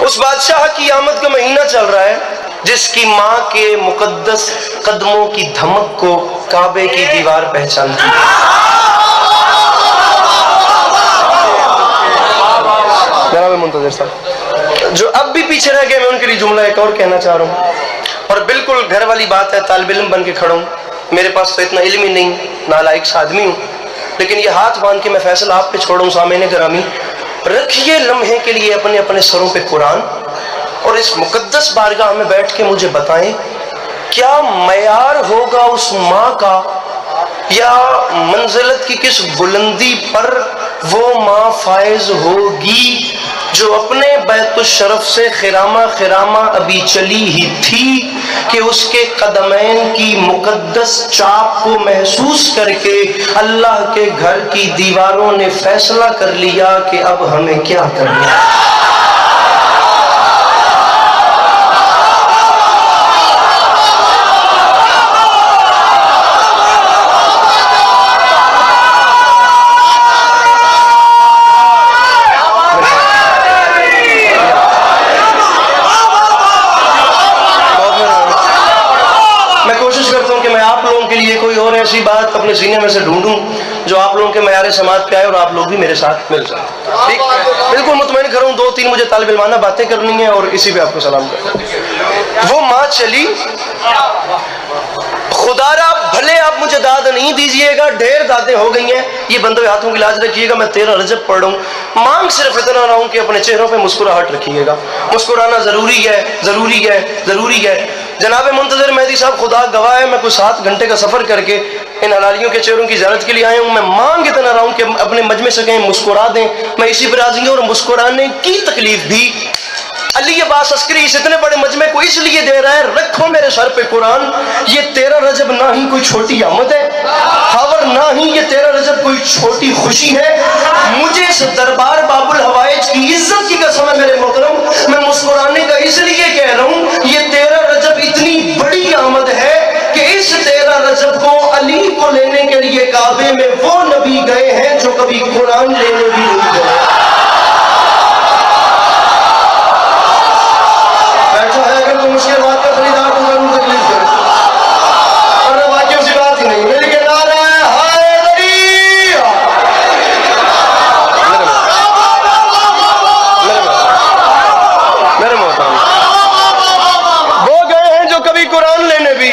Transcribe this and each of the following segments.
اس بادشاہ کی آمد کا مہینہ چل رہا ہے جس کی ماں کے مقدس قدموں کی دھمک کو کعبے کی دیوار پہچانتی ہے۔ جناب منتظر صاحب جو اب بھی پیچھے رہ گئے، میں ان کے لیے جملہ ایک اور کہنا چاہ رہا ہوں، اور بالکل گھر والی بات ہے، طالب علم بن کے کھڑا ہوں، میرے پاس تو اتنا علم ہی نہیں، نالائق سا آدمی ہوں، لیکن یہ ہاتھ باندھ کے میں فیصلہ آپ پہ چھوڑوں۔ سامعین گرامی، رکھیے لمحے کے لیے اپنے اپنے سروں پہ قرآن، اور اس مقدس بارگاہ میں بیٹھ کے مجھے بتائیں کیا معیار ہوگا اس ماں کا، یا منزلت کی کس بلندی پر وہ ماں فائز ہوگی جو اپنے بیت الشرف سے خرامہ خرامہ ابھی چلی ہی تھی کہ اس کے قدمین کی مقدس چاپ کو محسوس کر کے اللہ کے گھر کی دیواروں نے فیصلہ کر لیا کہ اب ہمیں کیا کرنا ہے۔ ایسی بات اپنے سینے میں سے ڈھونڈوں جو آپ لوگوں کے معیار سماعت پہ آئے اور آپ لوگ بھی میرے ساتھ مل جائیں۔ ٹھیک، بالکل مطمئن کروں، 2-3 مجھے طالب علمانہ باتیں کرنی ہیں اور اسی پہ آپ کو سلام کرتا۔ وہ ماں چلی، خدا را بھلے آپ مجھے داد نہیں دیجئے گا، ڈھیر دادیں ہو گئی ہیں، یہ بندوں ہاتھوں کی لاج رکھیے گا، میں 13 رجب پڑھ رہا ہوں، مانگ صرف اتنا رہا ہوں کہ اپنے چہروں پہ مسکراہٹ رکھیے گا۔ مسکرانا ضروری ہے، ضروری ہے، ضروری ہے۔ جناب منتظر مہدی صاحب خدا گواہ ہے، میں کوئی 7 گھنٹے کا سفر کر کے ان حلالیوں کے چہروں کی زیارت کے لیے آیا ہوں، میں مانگ اتنا رہا ہوں کہ اپنے مجمع سے کہیں مسکرا دیں، میں اسی پر راضی ہوں، اور مسکرانے کی تکلیف بھی علی عباس عسکری اس اتنے بڑے مجمع کو اس لیے دے رہا ہے، رکھو میرے سر پہ قرآن، یہ 13 رجب نہ ہی کوئی چھوٹی آمد ہے، خبر نہ ہی یہ 13 رجب کوئی چھوٹی خوشی ہے، مجھے اس دربار باب الحوائج کی عزت کی قسم ہے میرے محترم، میں مسکرانے کا اس لیے کہہ رہا ہوں، یہ 13 رجب اتنی بڑی آمد ہے کہ اس 13 رجب کو علی کو لینے کے لیے کعبے میں وہ نبی گئے ہیں جو کبھی قرآن لینے بھی نہیں گئے۔ مشکل بات کا خریدار کو ضرور تکلیف کرے، ورنہ واقعوں سے بات ہی نہیں، مل کے نعرہ حیدری۔ میرے محترم، وہ گئے ہیں جو کبھی قرآن لینے بھی،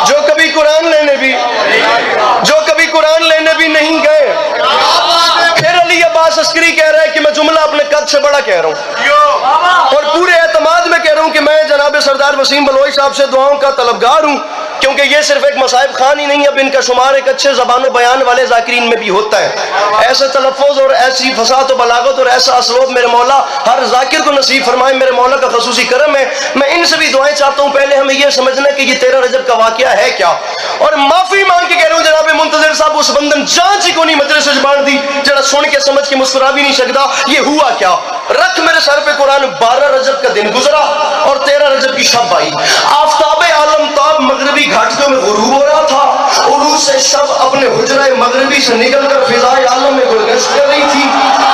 جو کبھی قرآن لینے بھی، جو کبھی قرآن لینے بھی نہیں گئے۔ پھر علی عباس عسکری کہہ رہا ہے کہ میں جملہ اپنے قد سے بڑا کہہ رہا ہوں، اور پورے اعتماد میں کہہ رہا ہوں کہ میں جناب سردار وسیم بلوچ صاحب سے دعاؤں کا طلبگار ہوں، کیونکہ یہ صرف ایک مصائب خان ہی نہیں، اب ان کا شمار ایک اچھے زبان و بیان والے ذاکرین میں بھی ہوتا ہے۔ ایسے تلفظ اور ایسی فصاحت و بلاغت اور ایسا اسلوب میرے مولا ہر ذاکر کو نصیب فرمائے، میرے مولا کا خصوصی کرم ہے۔ میں ان سے بھی دعائیں چاہتا ہوں، پہلے ہمیں یہ سمجھنا کہ یہ 13 رجب کا واقعہ ہے کیا، اور معافی مانگ کے کہہ رہا ہوں جناب منتظر صاحب، اس بندن جانچ ہی کو نہیں مجلس زبان دی جڑا سن کے سمجھ کے مسکرا بھی نہیں سکتا، یہ ہوا کیا؟ رکھ میرے سر پہ قرآن، 12 رجب کا دن گزرا اور 13 رجب کی شب آئی، آفتاب عالم تاب مغربی گھاٹیوں میں غروب ہو رہا تھا، عروج سے شب اپنے حجرہ مغربی سے نکل کر فضائے عالم میں گلگشت کر رہی تھی،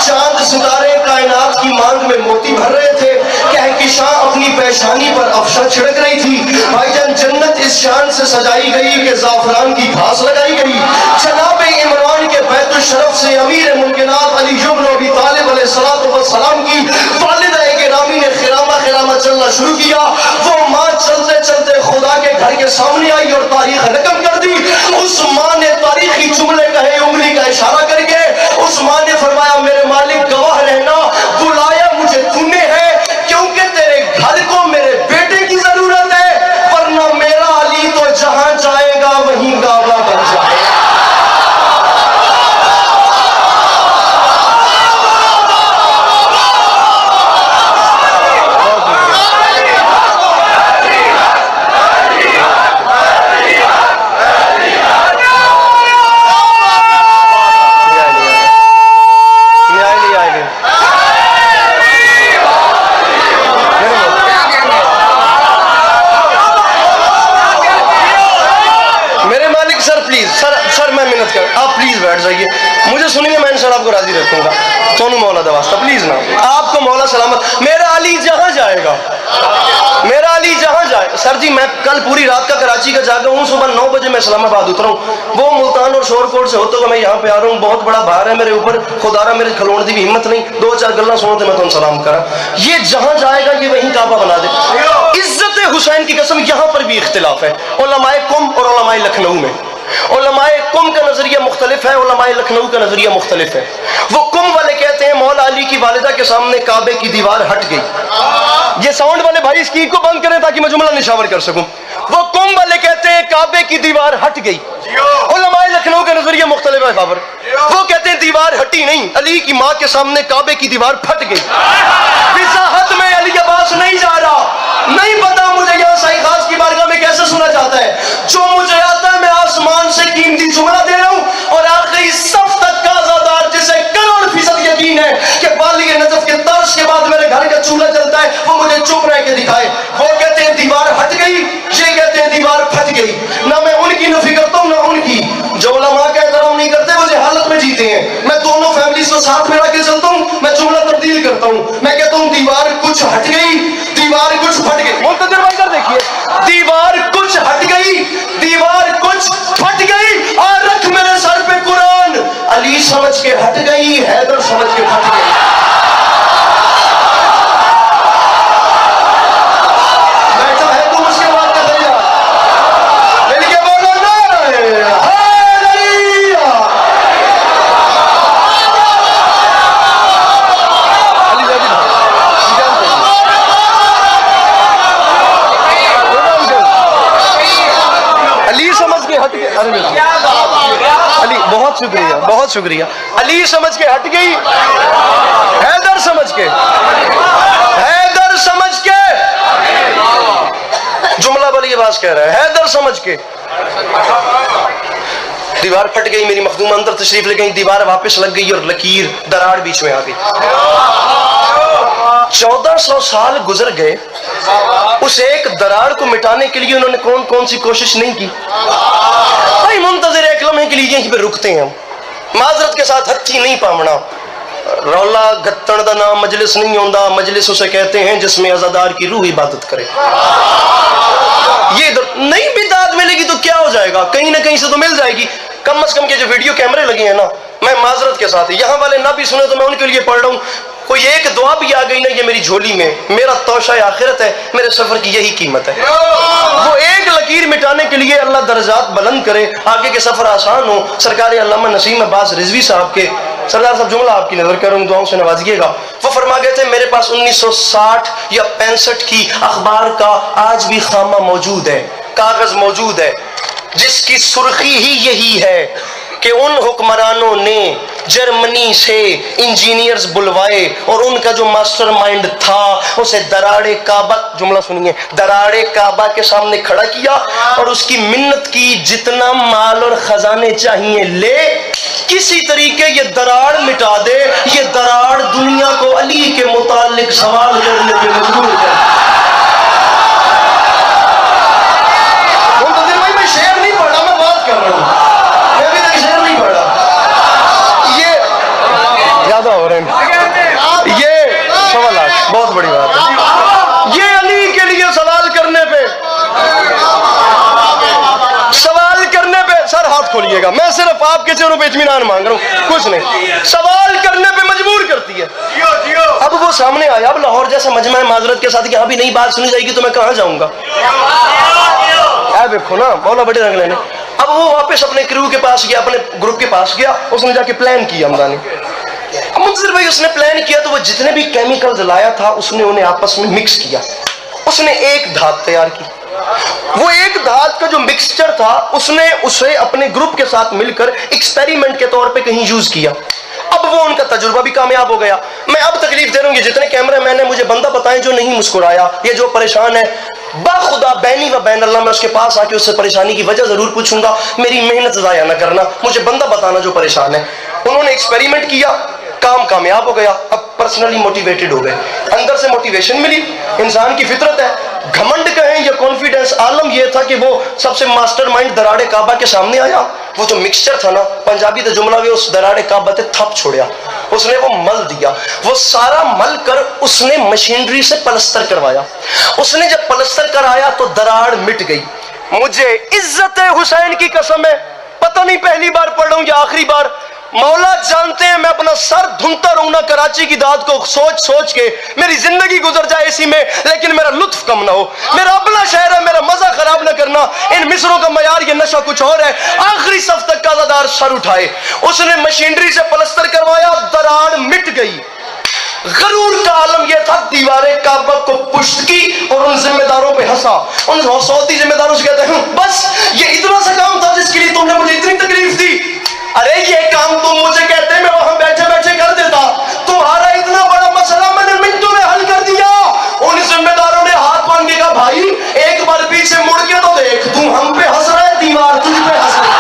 چاند ستارے کائنات کی مانگ میں موتی بھر رہے تھے، کہکشاں اپنی پیشانی پر افشاں چھڑک رہی تھی، بھائی جان جنت اس شان سے سجائی گئی کہ زعفران کی گھاس لگائی گئی، جناب عمران کے بیت الشرف سے امیر ممکنات علی بن ابی طالب علیہ السلام کی والدہ گرامی نے خرامہ خرامہ چلنا شروع کیا، وہ ماں چلتے چلتے خدا کے گھر کے سامنے آئی اور تاریخ رقم کر دی، اس ماں نے تاریخی جملے کہے انگلی کا اشارہ کر کے، اس ماں نے فرمایا میرے مالک گواہ رہنا، بلایا مجھے تو نے ہے کیونکہ تیرے گھر کو میرے بیٹے کی ضرورت ہے، ورنہ میرا علی تو جہاں جائے گا وہیں کعبہ بن جائے گا۔ آپ پلیز بیٹھ جائیے، مجھے سنیے، میں انشاءاللہ آپ کو راضی رکھوں گا، سونو مولا دا واسطہ پلیز نا، آپ کو مولا सलामत। मेरा अली जहां जाएगा, मेरा अली जहां जाए। सर जी मैं कल पूरी रात का कराची का जागा हूँ, सुबह 9 बजे मैं इस्लामाबाद उतरा हूँ, वो मुल्तान और शोरकोट से होते हुए मैं यहाँ पे आ रहा हूँ, बहुत बड़ा भार है मेरे ऊपर, खुदारा मेरे खलोण दी भी हिम्मत नहीं, 2-4 गल्ला सुनो तो मैं तुम सलाम करा। ये जहां जाएगा ये वहीं काबा बना दे। इज्जत हुसैन की कसम यहाँ पर भी इख्तिलाफ है उलमाए कुम और उलमाए लखनऊ में। उलमाए कुम का नजरिया मुख्तलिफ है, उलमाए लखनऊ का नजरिया मुख्तलिफ है। वो कुम वाले कहते हैं मौला अली की वालिदा के सामने काबे की दीवार हट गई। ये साउंड वाले भाई इसकी को बंद करें ताकि मैं जुमला निशावर कर सकूं। वो कुम वाले कहते हैं काबे की दीवार हट गई, उलमाए लखनऊ का नजरिया मुख्तलिफ है। बाबर वो कहते हैं दीवार हटी नहीं, अली की माँ के सामने काबे की दीवार फट गई। विसाहत में अली अब्बास नहीं जा रहा, नहीं पता मुझे यहाँ साईं खास की बारगाह में कैसे सुना जाता है। जो मुझे आता है मैं आसमान से कीमती जुमला दे रहा हूँ और आखिरी सफ तक का आजादार जिसे करोड़ फीसद यकीन है कि बालिग नजफ के तर्ज के बाद मेरे घर का चूल्हा जलता है, वो मुझे चुप रह के दिखाए। वो कहते हैं दीवार हट गई, ये कहते हैं दीवार फट गई। ना मैं उनकी नफी करता हूँ ना उनकी। जो उलमा का एहतराम नहीं करते वो हालत में जीते हैं। मैं दोनों फैमिलीज को साथ में रख के चलता हूँ, मैं जुमला तब्दील करता हूँ। मैं कहता हूँ दीवार कुछ हट गई, दीवार कुछ फट गई। मुंतज़िर बनकर देखिए, दीवार कुछ हट गई, दीवार कुछ फट गई। और रख मेरे सर पे कुरान, अली समझ के हट गई, हैदर समझ के फट गई। बैठा है तुम उसके बाद का दरिया, मिल के बोलो नारे हैदरिया। अली समझ के हट गई। अली बहुत शुक्रिया, बहुत शुक्रिया। अली समझ के हट गई, हैदर समझ के, हैदर समझ के। जुमला वाली आवाज कह रहा है, हैदर समझ के। दीवार फट गई, मेरी मखदूम अंदर तशरीफ ले गई, दीवार वापस लग गई और लकीर दरार बीच में आ गई। 1400 साल गुजर गए, उस एक दरार को मिटाने के लिए उन्होंने कौन कौन सी कोशिश नहीं की। भाई मुंतज़िर एक लम्हे के लिए यहीं पे रुकते हैं हम, माजरत के साथ हथी नहीं पावना। रौला गत्तण दा नाम मजलिस नहीं होता, मजलिस उसे कहते हैं जिसमें अज़ादार की रूह इबादत करे। ये नहीं बिदात मिलेगी तो क्या हो जाएगा, कहीं ना कहीं से तो मिल जाएगी। कम से कम के जो वीडियो कैमरे लगे हैं ना, मैं माजरत के साथ यहाँ वाले ना भी सुने तो मैं उनके लिए पढ़ रहा हूँ। कोई एक दुआ भी आ गई ना ये मेरी झोली में, मेरा तोशा आखिरत है, मेरे सफर की यही कीमत है। वो एक लकीर मिटाने के लिए अल्लाह दर्जात बुलंद करे, आगे के सफर आसान हो। सरकार अल्लामा नसीम अब्बास रिजवी साहब के, सरदार साहब जुमला आपकी नजर करूँ, दुआओं से नवाजिएगा। वो फरमा गए थे मेरे पास 1960 या 65 की अखबार का आज भी खामा मौजूद है, कागज मौजूद है, जिसकी सुर्खी ही यही है कि उन हुक्मरानों ने जर्मनी से इंजीनियर्स बुलवाए और उनका जो मास्टरमाइंड था उसे दराड़े काबा, जुमला सुनिए, दराड़े काबा के सामने खड़ा किया और उसकी मिन्नत की जितना माल और खजाने चाहिए ले, किसी तरीके ये दराड़ मिटा दे। ये दराड़ दुनिया को अली के मुतालिक सवाल करने पे मजबूर कर। मुंतज़िर भाई मैं शेर नहीं पढ़ा, मैं बात कर रहा हूँ, मैं अभी तक शेर नहीं पढ़ा। ये ज्यादा हो रहे हैं, ये 1.25 लाख बहुत बड़ी बात है। ये अली के लिए सवाल करने पे सर हाथ खोलिएगा, मैं सिर्फ आपके चेहरों पे इत्मीनान मांग रहा हूँ, कुछ नहीं। सवाल करने पे मजबूर करती है। अब वो सामने आया, अब लाहौर जैसा मजमा माजरत के साथ यहाँ भी नई बात सुनी जाएगी तो मैं कहाँ जाऊंगा। देखो ना मौला बड़े रंग लेने। अब वो वापस अपने क्रू के पास गया, अपने ग्रुप के पास गया, उसने जाके प्लान किया हमदानी। मुंतज़िर भाई उसने प्लान किया तो वो जितने भी केमिकल्स लाया था उसने उन्हें आपस में मिक्स किया। उसने एक धात तैयार की, वो एक धात का जो मिक्सचर था उसने उसे अपने ग्रुप के साथ मिलकर एक्सपेरिमेंट के तौर पे कहीं यूज किया। अब वो उनका तजुर्बा भी कामयाब हो गया। मैं अब तकलीफ दे रहा हूँ, जितने कैमरा मैन है मुझे बंदा बताएं जो नहीं मुस्कुराया, ये जो परेशान है, बाखुदा बैनी व बैन अल्लाह मैं उसके पास आके उससे परेशानी की वजह जरूर पूछूंगा, मेरी मेहनत जाया ना करना, मुझे बंदा बताना जो परेशान है। उन्होंने एक्सपेरिमेंट किया, काम कामयाब हो गया, अब पर्सनली मोटिवेटेड हो गए, अंदर से मोटिवेशन मिली। इंसान की फितरत है, घमंड कहें या कॉन्फिडेंस, आलम यह था कि वो सबसे मास्टरमाइंड दराड़े काबा के सामने आया। वो जो मिक्सचर था ना, पंजाबी तो जुमला भी उस दराड़े काबा ते थप छोड़िया, उसने वो मल दिया। वो सारा मल कर उसने मशीनरी से पलस्तर करवाया। उसने जब पलस्तर कराया तो दराड़ मिट गई। मुझे इज्जत हुसैन की कसम है, पता नहीं पहली बार पढ़ रहा हूं या आखिरी बार, मौला जानते हैं मैं अपना सर धुनता रहूं ना कराची की दाद को सोच सोच के, मेरी जिंदगी गुजर जाए इसी में, लेकिन मेरा लुत्फ कम ना हो। मेरा अपना शहर है, मेरा मजा खराब ना करना। इन मिसरों का मयार ये नशा कुछ और है। आखिरी सफ तक का अज़ादार सर उठाए, उसने मशीनरी से पलस्तर करवाया, दराड़ मिट गई। गरूर का आलम यह था, दीवारे काबा को पुष्ट की और उन जिम्मेदारों पे हंसा। उन सौती जिम्मेदारों से कहते हैं, बस ये इतना सा काम था जिसके लिए तुमने मुझे इतनी तकलीफ दी। अरे ये काम तुम मुझे कहते मैं वहां बैठे बैठे कर देता, तुम्हारा इतना बड़ा मसला मैंने मिनटों में हल कर दिया। उन जिम्मेदारों ने हाथ मांग के कहा, भाई एक बार पीछे मुड़ के तो देख, तू हम पे हंस रहा है, दीवार तुझ पे हंस रही है।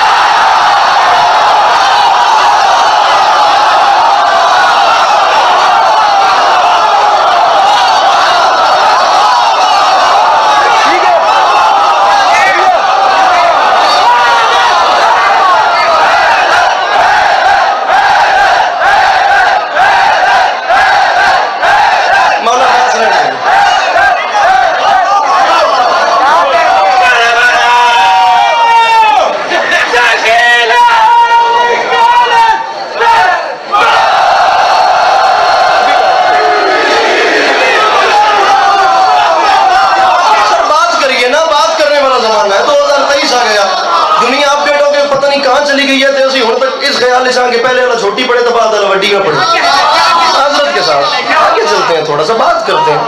पहले वाला छोटी पड़े तो बाद वाला वड्डी में पड़े। हजरत के साथ आगे चलते हैं, थोड़ा सा बात करते हैं,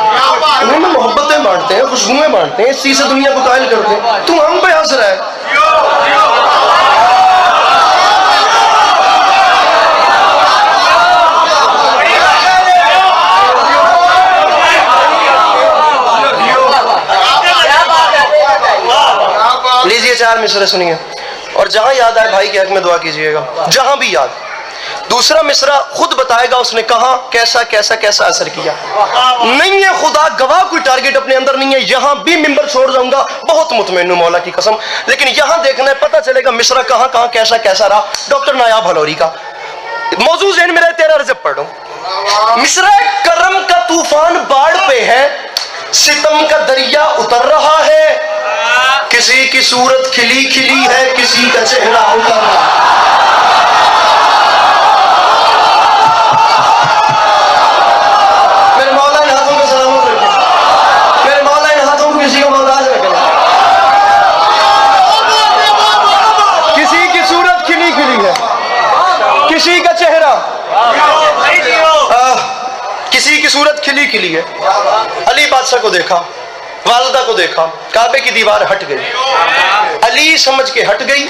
उन्हें मोहब्बतें बांटते हैं, खुशबुएं बांटते हैं, इस चीज से दुनिया को कायल करते हैं। तू हम पे हंस रहा है। लीजिए 4 मिसरे सुनिए, और जहां याद आए भाई के हक में दुआ कीजिएगा, जहां भी याद। दूसरा मिसरा खुद बताएगा उसने कहा कैसा कैसा कैसा असर किया। नहीं है खुदा गवाह, कोई टारगेट अपने अंदर नहीं है। यहां भी मिंबर छोड़ जाऊंगा, बहुत मुतमईन हूं मौला की कसम, लेकिन यहां देखना है, पता चलेगा मिसरा कहां कहां कैसा कैसा रहा। डॉक्टर नायाब हलौरी का मौजूद ज़हन में रहे, 13 रजब पढ़ रहा हूं। मिसरा करम का तूफान बाढ़ पे है, सितम का दरिया उतर रहा है, किसी की सूरत खिली खिली है, किसी का चेहरा उतर रहा है। मेरे मौला इन हाथों को सलामत रखे, मेरे मौला इन हाथों को किसी को मोहताज रखे। किसी की सूरत खिली खिली है, किसी का चेहरा, किसी की सूरत खिली खिली है। अली बादशाह को देखा, वालदा को देखा, काबे की दीवार हट गई, अली समझ के हट गई,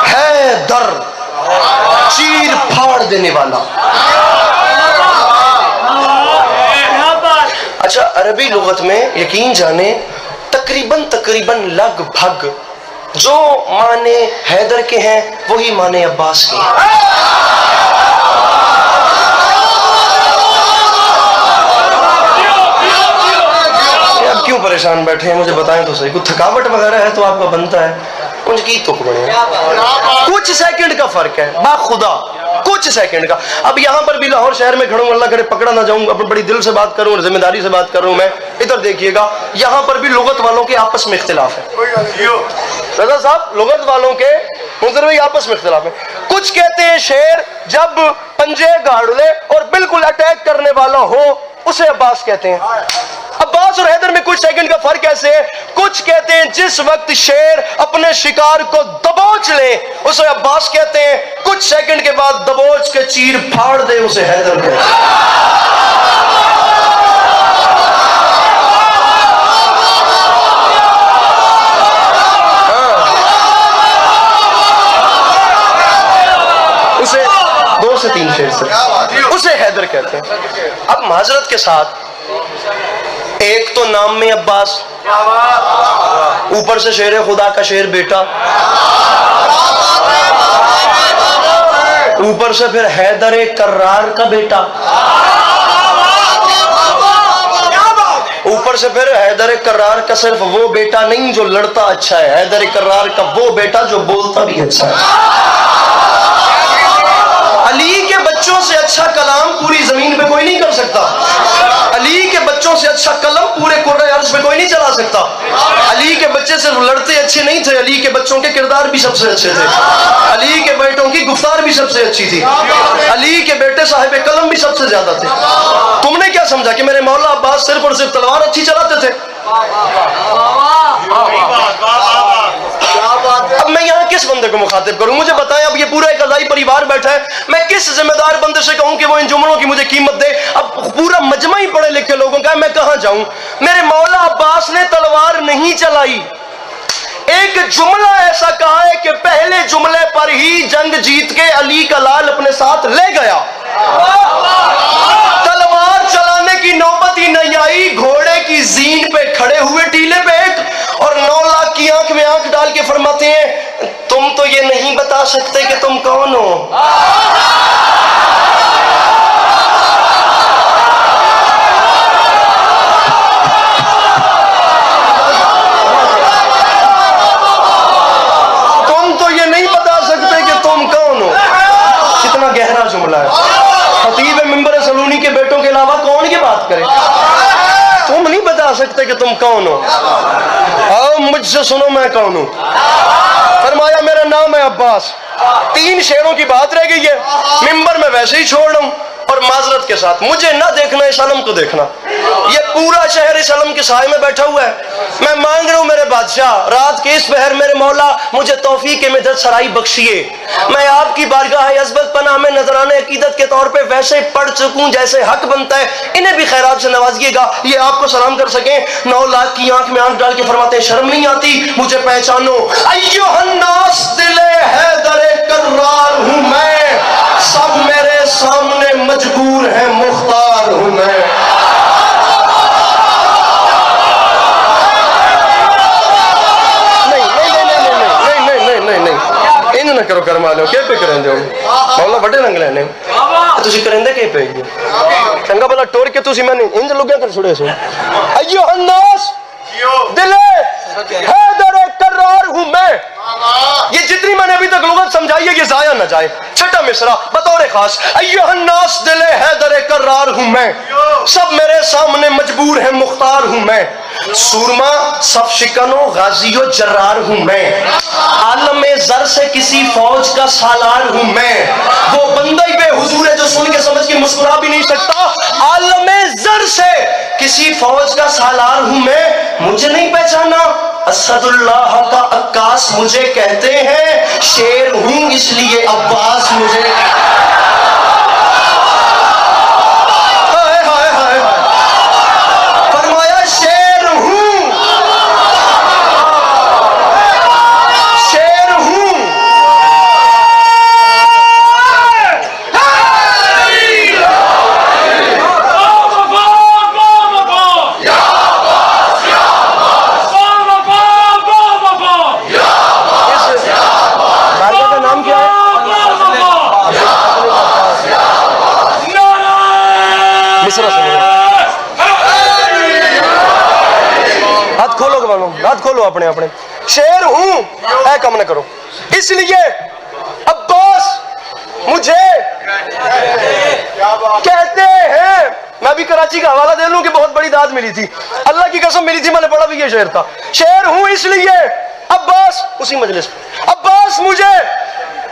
है दर चीर फाड़ देने वाला। अच्छा, अरबी लुगत में यकीन जाने तकरीबन तकरीबन लगभग जो माने हैदर के हैं वही माने अब्बास के हैं। क्यों परेशान बैठे हैं मुझे बताएं तो सही। कुछ थकावट वगैरह है तो आपका बनता है उनकी तुक बने, कुछ सेकंड का फर्क है बाखुदा, कुछ सेकंड का। अब यहाँ पर भी लाहौर शहर में खड़ा हूं, अल्लाह करे पकड़ा ना जाऊं, अपने बड़ी दिल से बात करूं, जिम्मेदारी से बात करूं मैं। इधर देखिएगा, यहाँ पर भी लुगत वालों के आपस में इख्तिलाफ है। रजा साहब, लुगत वालों के मुंजर आपस में इख्तिलाफ है। कुछ कहते हैं शेर जब पंजे गाड़ ले और बिल्कुल अटैक करने वाला हो उसे अब्बास कहते हैं। अब्बास और हैदर में कुछ सेकंड का फर्क ऐसे है। कुछ कहते हैं जिस वक्त शेर अपने शिकार को दबोच ले उसे अब्बास कहते हैं, कुछ सेकंड के बाद दबोच के चीर फाड़ दे उसे हैदर कहते हैं। उसे 2 से 3 शेर से उसे हैदर कहते हैं। अब माजरत के साथ, एक तो नाम में अब्बास, ऊपर से शेर खुदा का शेर बेटा, ऊपर से फिर हैदर कर्रार का बेटा। اوپر سے پھر حیدر کرار کا صرف وہ بیٹا نہیں جو لڑتا اچھا ہے، حیدر کرار کا وہ بیٹا جو بولتا بھی اچھا ہے۔ علی کے بچوں سے اچھا کلام پوری زمین پہ کوئی نہیں کر سکتا، علی کے بچوں سے اچھا قلم پورے کرۂ ارض پہ کوئی نہیں چلا سکتا۔ علی کے بچے صرف لڑتے اچھے نہیں تھے، علی کے بچوں کے کردار بھی سب سے اچھے تھے، علی کے بیٹوں کی گفتار بھی سب سے اچھی تھی، علی کے بیٹے صاحب قلم بھی سب سے زیادہ تھے۔ تم نے کیا سمجھا کہ میرے مولا عباس صرف اور صرف تلوار اچھی چلاتے تھے؟ اب میں یہاں کس بندے کو مخاطب کروں؟ مجھے بتائیں، اب یہ پورا ایک قضائی پریوار بیٹھا ہے، میں کس ذمہ دار بندے سے کہوں کہ وہ ان جملوں کی مجھے قیمت دے؟ اب پورا مجمع ہی پڑھے لکھے لوگوں کا ہے، میں کہاں جاؤں؟ میرے مولا عباس نے تلوار نہیں چلائی، ایک جملہ ایسا کہا ہے کہ پہلے جملے پر ہی جنگ جیت کے علی کا لال اپنے ساتھ لے گیا۔ تلوار چلانے کی نوبت ہی نہیں آئی، گھوڑے کی زین پہ کھڑے ہوئے ٹیلے پہ ایک، اور 9 لاکھ کی آنکھ میں آنکھ ڈال کے فرماتے ہیں تم تو یہ نہیں بتا سکتے کہ تم کون ہو۔ تم تو یہ نہیں بتا سکتے کہ تم کون ہو۔ کتنا گہرا جملہ ہے۔ خطیب منبر سلونی کے بیٹوں کے علاوہ کون یہ بات کرے؟ تم نہیں بتا سکتے کہ تم کون ہو، آؤ مجھ سے سنو میں کون ہوں۔ فرمایا میرا نام ہے عباس۔ 3 شعروں کی بات رہ گئی ہے، منبر میں ویسے ہی چھوڑ رہا ہوں، اور معذرت کے ساتھ مجھے نہ دیکھنا اس علم کو دیکھنا، یہ پورا شہر اس علم کے سائے میں بیٹھا ہوا ہے۔ میں مانگ رہا ہوں میرے بادشاہ، رات کے اس پہر میرے مولا مجھے توفیق مدد سرائی بخشیے، میں آپ کی بارگاہ عظمت پناہ میں نذرانہ عقیدت کے طور پہ ویسے پڑھ چکوں جیسے حق بنتا ہے، انہیں بھی خیرات سے نوازیے گا، یہ آپ کو سلام کر سکیں۔ 9 لاکھ کی آنکھ میں آنکھ ڈال کے فرماتے ہیں شرم نہیں آتی مجھے پہچانو، ایھا الناس دل حیدر کرار ہوں میں، سب میرے سامنے مجبور ہے مختار ہوں میں۔ نہیں نہ کرو کرما لو کہ پہ کریں دے مولا بڑے رنگ لینے تسی کریں دے کہ پہ گئے چنگا بلا ٹور کے تسی میں نے انج لوگیا کر چھوڑے سو۔ ایھا الناس دل حیدر کرار ہوں میں، یہ جتنی میں نے ابھی تک لغت سمجھائی ہے یہ ضائع نہ جائے۔ چھٹا مصرع بطور خاص، ایھا الناس دل حیدر کرار ہوں میں، سب میرے سامنے مجبور ہے مختار ہوں میں، سورما صف شکن و غازی و جرار ہوں میں، عالم زر سے کسی فوج کا سالار ہوں میں، وہ بندہ بے حضور ہے جو سن کے سمجھ کے مسکرا بھی نہیں سکتا، عالم زر سے کسی فوج کا سالار ہوں میں، مجھے نہیں پہچانا اسد اللہ کا عکاس مجھے کہتے ہیں، شیر ہوں اس لیے عباس مجھے فرمایا شیر ہوں، شیر ہوں۔ ہاتھ کھولو گوانو، ہاتھ کھولو اپنے اپنے۔ شیر ہوں اے کم نہ کرو، اس لیے عباس مجھے کہتے ہیں، میں بھی کراچی کا حوالہ دے لوں کہ بہت بڑی داد ملی تھی، اللہ کی قسم ملی تھی، میں نے پڑھا بھی یہ شعر تھا، شیر ہوں اس لیے عباس، اسی مجلس عباس مجھے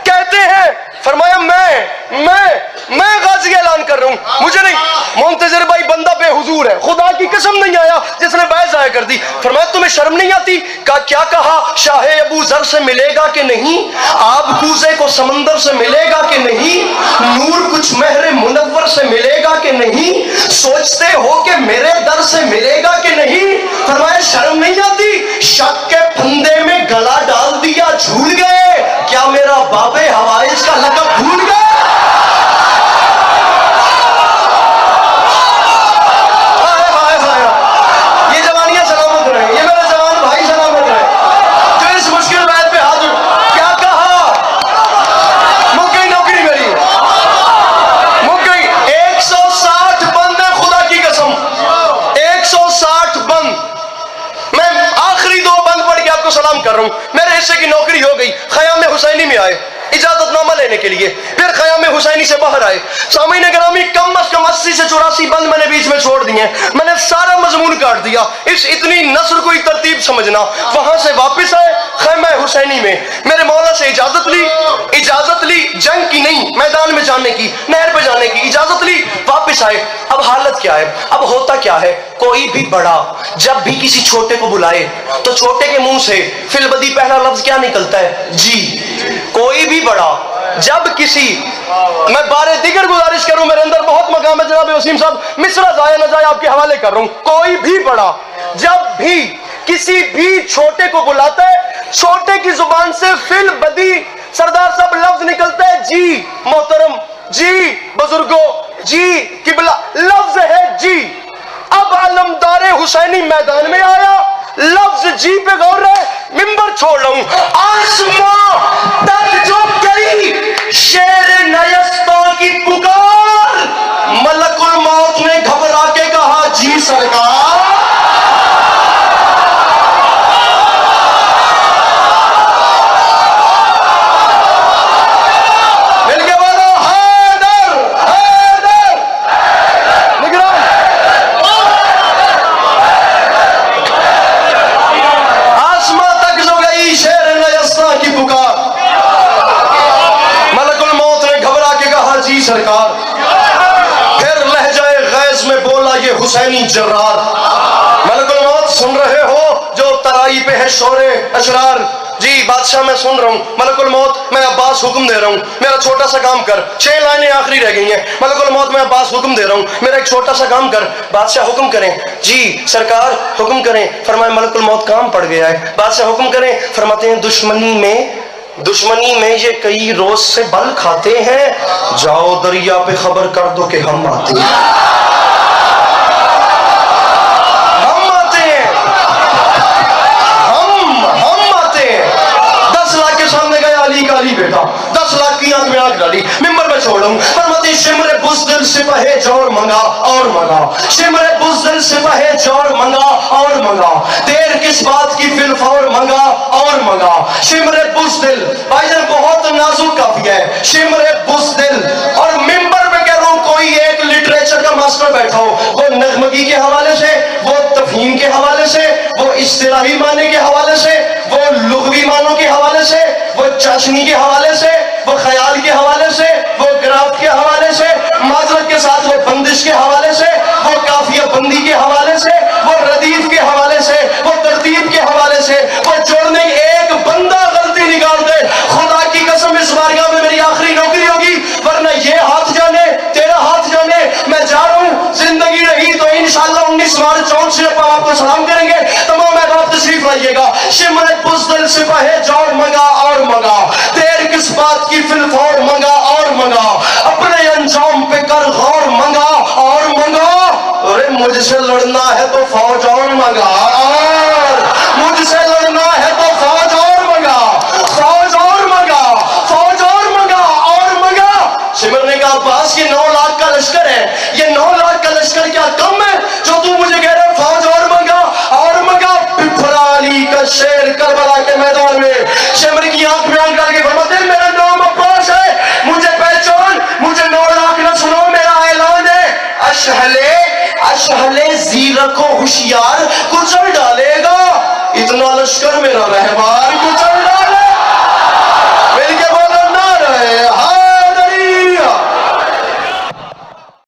کہتے ہیں، فرمایا میں غازی اعلان کر رہا ہوں، مجھے نہیں، منتظر بھائی بندہ بے حضور ہے، خدا کی قسم نہیں آیا جس نے بیعت ضائع کر دی۔ فرمایا تمہیں شرم نہیں آتی؟ کیا کہا شاہ ابو ذر سے ملے گا کہ نہیں، آب کوزے کو سمندر سے ملے گا کہ نہیں، نور کچھ مہر منور سے ملے گا کہ نہیں، سوچتے ہو کہ میرے در سے ملے گا کہ نہیں، فرمایا شرم نہیں آتی؟ شک کے پھندے میں گلا ڈال دیا جھول گئے، کیا میرا باب حوائج کا لقب بھول گئے؟ یہ جوانیاں سلامت رہے، یہ میرے جوان بھائی سلامت رہے جو اس مشکل وقت پہ حاضر۔ کیا کہا؟ مک گئی نوکری میری، مک گئی۔ 160 بندے خدا کی قسم، 160 काम कर रहा हूँ, मेरे हिस्से की नौकरी हो गई, ख़याम हुसैनी में आए इजाजतनामा लेने के लिए, फिर ख़याम हुसैनी से बाहर आए। सामीन गिरामी, कम अज कम 80 से 84 बंद मैंने बीच में छोड़ दिए, मैंने सारा मजमून काट दिया। इस इतनी नस्र को ही तरतीब समझना। वहां से वापस आए ख़ैमा हुसैनी में, मेरे मौला से इजाजत ली जंग की नहीं, मैदान में जाने की, नहर पे जाने की इजाजत ली, वापस आए। अब हालत क्या है, अब होता क्या है, कोई भी बड़ा जब भी किसी छोटे को बुलाए तो छोटे के मुंह से फिलबदी पहला लफ्ज क्या निकलता है, जी। कोई भी बड़ा जब किसी, मैं बारे दिगर गुजारिश करूं, मेरे अंदर बहुत मकाम है जनाब वसीम साहब, मिसरा जाया न जाए आपके हवाले कर रहा हूं। कोई भी बड़ा जब भी किसी भी छोटे को बुलाता है, छोटे की जुबान से फिल बदी सरदार साहब लफ्ज निकलता है, जी मोहतरम, जी बुजुर्गो, जी किबला, लफ्ज है जी। अब अलमदारे हुसैनी मैदान में आया, लफ्ज जी पे गौर है, मिंबर छोड़ रहा हूं, आसमां तक जो गई शेर नयस्ता की पुकार, मलकुल मौत ने घबरा के कहा, जी सरकार। सरकार फिर लहजाए गैज़ में बोला ये हुसैनी जर्रार, मलकुल मौत सुन रहे हो जो तराई पे है शोरे अशरार, जी बादशाह मैं सुन रहा हूँ। मलकुल मौत मैं अब्बास हुक्म दे रहा हूँ, मेरा छोटा सा काम कर, 6 लाइनें आखिरी रह गई हैं। मलकुल मौत मैं अब्बास हुक्म दे रहा हूँ, मेरा एक छोटा सा काम कर। बादशाह हुक्म करें, जी सरकार हुक्म करें। फरमाए मलकुल मौत काम पड़ गया है। बादशाह हुक्म करें, फरमाते हैं दुश्मनी में ये कई रोज से बल खाते हैं, जाओ दरिया पे खबर कर दो कि हम आते हैं, हम आते हैं, हम आते हैं। 10 लाख के सामने गया अली का अली बेटा, 10 लाख की आंख में आंख डाली, मिंबर में छोड़ूं, फरमाते शिमरे बुज़दिल सिपाहे जोर मंगा और मंगा, शिमरे बुज़दिल सिपाहे जोर मंगा और मंगा, देर किस बात की फिलफौर मंगा और मंगा, शिमरे बुज़दिल। भाईजान बहुत नाजुक काफिया है, शिमरे बुज़दिल। और मिंबर में कह रहा हूं, कोई एक लिटरेचर का मास्टर बैठा हो, वो नगमगी के हवाले से, वो तफहीम के हवाले से, वो इस्तिलाही माने के हवाले से, वो लुग़वी मानों के हवाले से, वो चाशनी के हवाले से, वो ख्याल के हवाले से, वो ग्राफ के हवाले से, माजरत के साथ वो बंदिश के हवाले से, वो काफिया बंदी के हवाले से, वो रदीफ के हवाले से, वो तरतीब के हवाले से, वो जोड़ने एक बंदा गलती निकाल दे, खुदा की कसम इस बारगाह में मेरी आखिरी नौकरी होगी, वरना ये हाथ जाने तेरा हाथ जाने। मैं जा रहा हूँ, जिंदगी रही तो इंशाअल्लाह 19 मार्च चौक से आपको सलाम करेंगे, तमाम अहबाब तशरीफ लाइएगा। शिमरे बुज़दिल सिपाहे जोर मंगा और मंगा, देर किस बात की फिलफौर मंगा और मंगा, अपने अंजाम पे कर गौर मंगा और मंगा। अरे मुझसे लड़ना है तो फौज और मंगा, और मुझसे लड़ना है तो फौज और मंगा, फौज और मंगा, फौज और मंगा और मंगा। शिमर ने कहा, अब्बास ये 9 लाख का लश्कर है, ये 9 लाख का लश्कर क्या कम है जो तू मुझे कह रहा है फौज और मंगा और मंगा। पिपरा अली का शेर करबला के मैदान में शिमर की आंख में आंख डाल के फरमाते, मेरा नाम अब्बास है, मुझे पहचान, मुझे 9 लाख न सुनो, मेरा ऐलान है, अशहले ज़ीरक को होशियार कुचल डालेगा, इतना लश्कर मेरा रहबार कुचल डालेगा।